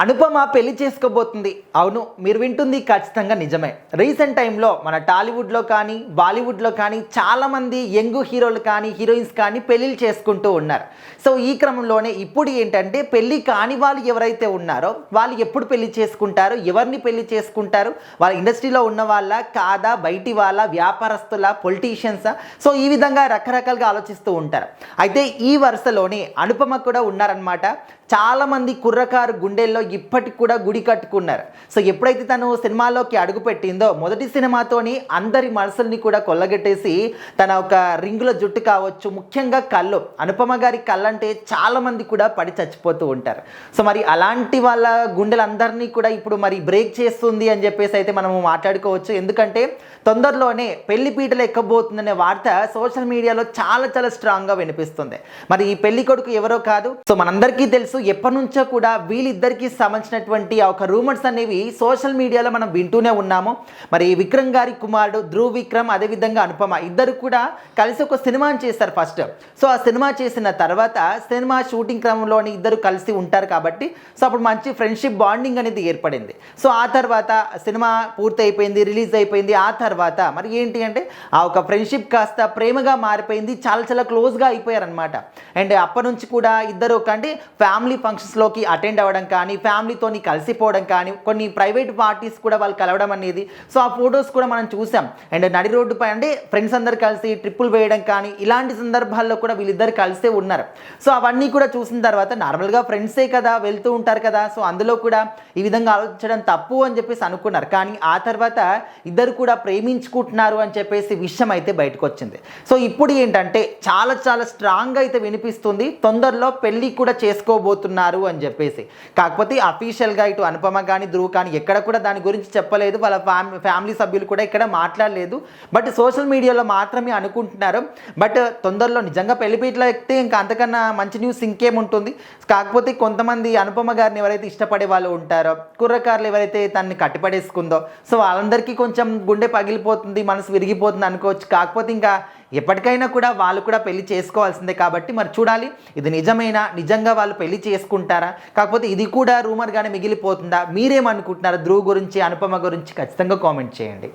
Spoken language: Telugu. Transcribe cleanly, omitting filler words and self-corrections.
అనుపమ పెళ్లి చేసుకోబోతుంది. అవును, మీరు వింటుంది ఖచ్చితంగా నిజమే. రీసెంట్ టైంలో మన టాలీవుడ్లో కానీ బాలీవుడ్లో కానీ చాలామంది యంగ్ హీరోలు కానీ హీరోయిన్స్ కానీ పెళ్ళిళ్ళు చేసుకుంటూ ఉన్నారు. సో ఈ క్రమంలోనే ఇప్పుడు ఏంటంటే పెళ్ళి కాని వాళ్ళు ఎవరైతే ఉన్నారో వాళ్ళు ఎప్పుడు పెళ్లి చేసుకుంటారు, ఎవరిని పెళ్లి చేసుకుంటారు, వాళ్ళ ఇండస్ట్రీలో ఉన్న వాళ్ళ కాదా, బయటి వాళ్ళ, వ్యాపారస్తుల, పొలిటీషియన్సా, సో ఈ విధంగా రకరకాలుగా ఆలోచిస్తూ ఉంటారు. అయితే ఈ వరుసలోనే అనుపమ కూడా ఉన్నారనమాట. చాలామంది కుర్రకారు గుండెల్లో ఇప్పటికి కూడా గుడి కట్టుకున్నారు. సో ఎప్పుడైతే తను సినిమాలోకి అడుగుపెట్టిందో మొదటి సినిమాతోని అందరి మనసుల్ని కూడా కొల్లగొట్టేసి తన ఒక రింగుల జుట్టు కావచ్చు, ముఖ్యంగా కళ్ళు, అనుపమ గారి కళ్ళు అంటే చాలామంది కూడా పడి చచ్చిపోతూ ఉంటారు. సో మరి అలాంటి వాళ్ళ గుండెలందరినీ కూడా ఇప్పుడు మరి బ్రేక్ చేస్తుంది అని చెప్పేసి అయితే మనము మాట్లాడుకోవచ్చు. ఎందుకంటే తొందరలోనే పెళ్లి పీటలు ఎక్కబోతుందనే వార్త సోషల్ మీడియాలో చాలా చాలా స్ట్రాంగ్గా వినిపిస్తుంది. మరి ఈ పెళ్లి కొడుకు ఎవరో కాదు, సో మనందరికీ తెలుసు. ఎప్పటి నుంచో కూడా వీళ్ళిద్దరికి సంబంధించినటువంటి ఒక రూమర్స్ అనేవి సోషల్ మీడియాలో మనం వింటూనే ఉన్నాము. మరి విక్రమ్ గారి కుమారుడు ధ్రువ్ విక్రమ్, అదేవిధంగా అనుపమ ఇద్దరు కూడా కలిసి ఒక సినిమాని చేస్తారు ఫస్ట్. సో ఆ సినిమా చేసిన తర్వాత సినిమా షూటింగ్ క్రమంలోని ఇద్దరు కలిసి ఉంటారు కాబట్టి సో అప్పుడు మంచి ఫ్రెండ్షిప్ బాండింగ్ అనేది ఏర్పడింది. సో ఆ తర్వాత సినిమా పూర్తి అయిపోయింది, రిలీజ్ అయిపోయింది. ఆ తర్వాత మరి ఏంటి అంటే ఆ ఒక ఫ్రెండ్షిప్ కాస్త ప్రేమగా మారిపోయింది, చాలా చాలా క్లోజ్గా అయిపోయారనమాట. అండ్ అప్పటి నుంచి కూడా ఇద్దరు అంటే ఫ్యామిలీ ఫంక్షన్స్లోకి అటెండ్ అవ్వడం కానీ, ఫ్యామిలీతోని కలిసిపోవడం కానీ, కొన్ని ప్రైవేట్ పార్టీస్ కూడా వాళ్ళు కలవడం అనేది, సో ఆ ఫొటోస్ కూడా మనం చూసాం. అండ్ నడి రోడ్డుపై అంటే ఫ్రెండ్స్ అందరు కలిసి ట్రిప్పులు వేయడం కానీ, ఇలాంటి సందర్భాల్లో కూడా వీళ్ళిద్దరు కలిసే ఉన్నారు. సో అవన్నీ కూడా చూసిన తర్వాత నార్మల్గా ఫ్రెండ్సే కదా, వెళ్తూ ఉంటారు కదా, సో అందులో కూడా ఈ విధంగా ఆలోచించడం తప్పు అని చెప్పేసి అనుకున్నారు. కానీ ఆ తర్వాత ఇద్దరు కూడా ప్రేమించుకుంటున్నారు అని చెప్పేసి విషయం అయితే బయటకు వచ్చింది. సో ఇప్పుడు ఏంటంటే చాలా చాలా స్ట్రాంగ్గా అయితే వినిపిస్తుంది, తొందరలో పెళ్ళి కూడా చేసుకోబోతున్నారు అని చెప్పేసి. కాకపోతే అఫీషియల్గా ఇటు అనుపమ కానీ ధ్రువ్ కానీ ఎక్కడ కూడా దాని గురించి చెప్పలేదు, వాళ్ళ ఫ్యామిలీ సభ్యులు కూడా ఇక్కడ మాట్లాడలేదు. బట్ సోషల్ మీడియాలో మాత్రమే అనుకుంటున్నారు. బట్ తొందరలో నిజంగా పెళ్లిపీటలో ఎక్కితే ఇంకా అంతకన్నా మంచి న్యూస్ ఇంకేముంటుంది. కాకపోతే కొంతమంది అనుపమ గారిని ఎవరైతే ఇష్టపడే వాళ్ళు ఉంటారో, కుర్రకారులు ఎవరైతే తనని కట్టిపడేసుకుందో, సో వాళ్ళందరికీ కొంచెం గుండె పగిలిపోతుంది, మనసు విరిగిపోతుంది అనుకోవచ్చు. కాకపోతే ఇంకా ఎప్పటికైనా కూడా వాళ్ళు కూడా పెళ్లి చేసుకోవాల్సిందే కాబట్టి మరి చూడాలి ఇది నిజమేనా, నిజంగా వాళ్ళు పెళ్లి చేసుకుంటారా, కాకపోతే ఇది కూడా రూమర్గానే మిగిలిపోతుందా? మీరేమనుకుంటున్నారు ధ్రువ్ గురించి, అనుపమ గురించి? ఖచ్చితంగా కామెంట్ చేయండి.